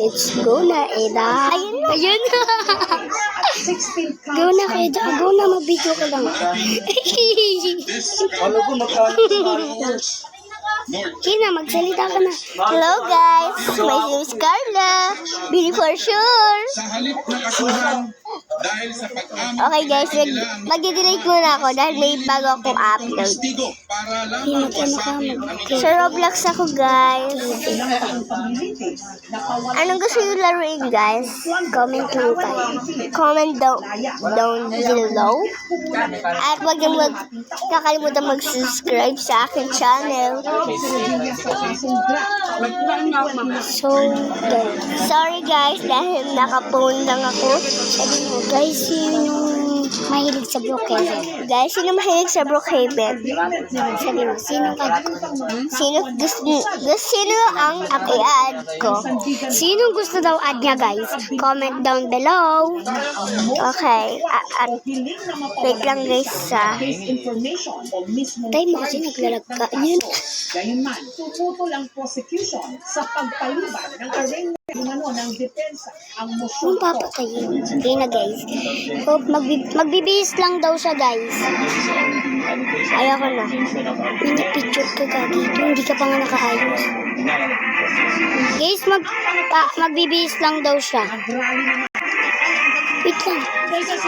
Let's go na, Eda. Ayun na. Go na, Eda. Go na, mag-video ka lang. Kina, magsalita ka na. Hello guys, my name is Carla. Beauty for sure. Okay guys, mag-delete muna ako dahil may bago akong upload. Sa Roblox ako guys. Anong gusto nyo laruin guys? Comment lang tayo. Comment down below. At huwag nyo kakalimutan mag-subscribe sa aking channel. So, guys. Sorry guys, dahil naka-phone lang ako. Sabi mo, guys, sinong mahilig sa Brookhaven? Guys, sino mahilig sa Brookhaven? Sabi mo, sinong ad ko? Sino ang i-add ko? Sinong gusto daw ad niya, guys? Comment down below. Okay. Wait lang guys sa... Tayo mo kasi naglalag ka. Yun. Gayunman, tututol ang prosecution sa pagpalibag ng arraignment ng depensa ang motion. Kung papatayin. Hindi na, guys. Hope, magbibihis lang daw siya, guys. Ayoko na. May nagpicture ka, gagi. Hindi ka pa nga nakaayos. Guys, magbibihis lang daw siya. Wait lang.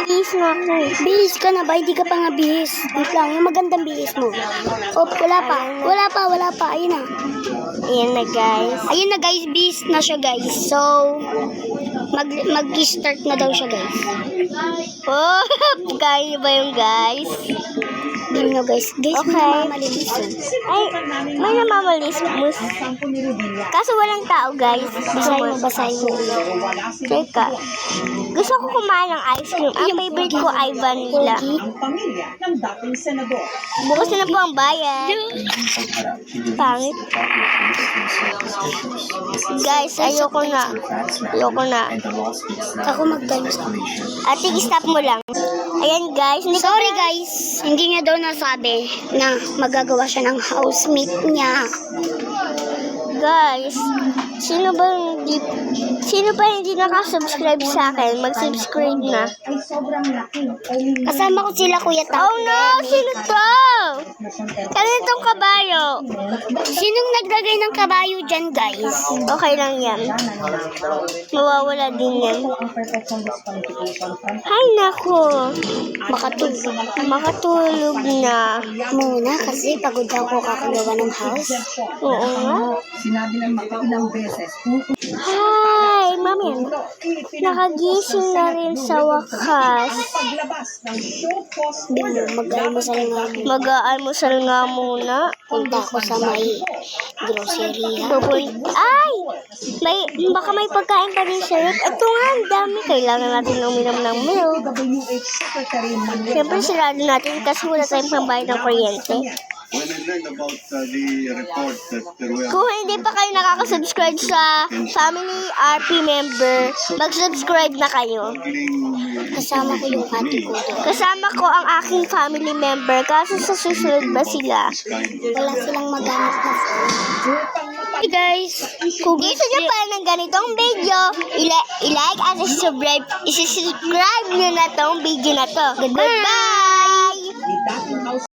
Bihis na ako. Bihis ka na ba? Hindi ka pa nga bihis. Wait lang, yung magandang bihis mo. Oh, wala pa. Ayun na. Ayan na guys. Ayun na, guys. Bihis na siya, guys. So, mag-start na daw siya, guys. Oh, kaya ba yung guys? Hindi nyo, guys. Guys, Okay. mamamalinis yun. Ay, may namamalis. Kaso walang tao guys. Basahin mo. Teka. Gusto ko kumain ng ice cream. Ang favorite ko ay vanilla. Ang pamilya ng dating senador. Bukas na po ang bayan. Pangit. Guys, ayoko na. Ako magdalo sa akin. Ate, stop mo lang. Ayan guys. Sorry, guys. Hindi niya daw nasabi na magagawa siya ng housemate niya. Guys, sino ba hindi nakasubscribe sa akin? Mag-subscribe na. Ay sobrang laki. Kasama ko sila, Kuya Tao. Oh no! Sino to? Kanitong kabayo. Sinong naglagay ng kabayo dyan, guys? Okay lang yan. Mawawala din yan. Ay nako. Makatulog na. Muna, kasi pagod ako kakagawa ng house. Oo nga. Sinabi ng makailang beses. Hi, mami. Nakagising na rin sa wakas. Paglabas ng show post Bino, mag-almusal nga mo. Mag-aalmusal nga muna. Punta ako sa may grocery, ha? Ay! Baka may pagkain pa rin sa rep. Ito nga, ang dami. Kailangan natin uminom ng milk. WH Secretary Manuel Siyempre, sarado natin kasi wala tayong pambayad ng kuryente. When I learned about the report that there were Kung hindi pa kayo nakaka-subscribe sa Family RP member, mag-subscribe na kayo. Kasama ko yung ate ko doon. Kasama ko ang aking family member. Kaso sa susunod ba sila? Wala silang magamit na phone. Hey guys, Kung gusto nyo pa ng ganitong video, i-like at subscribe nyo na tong video na to. Goodbye! dating House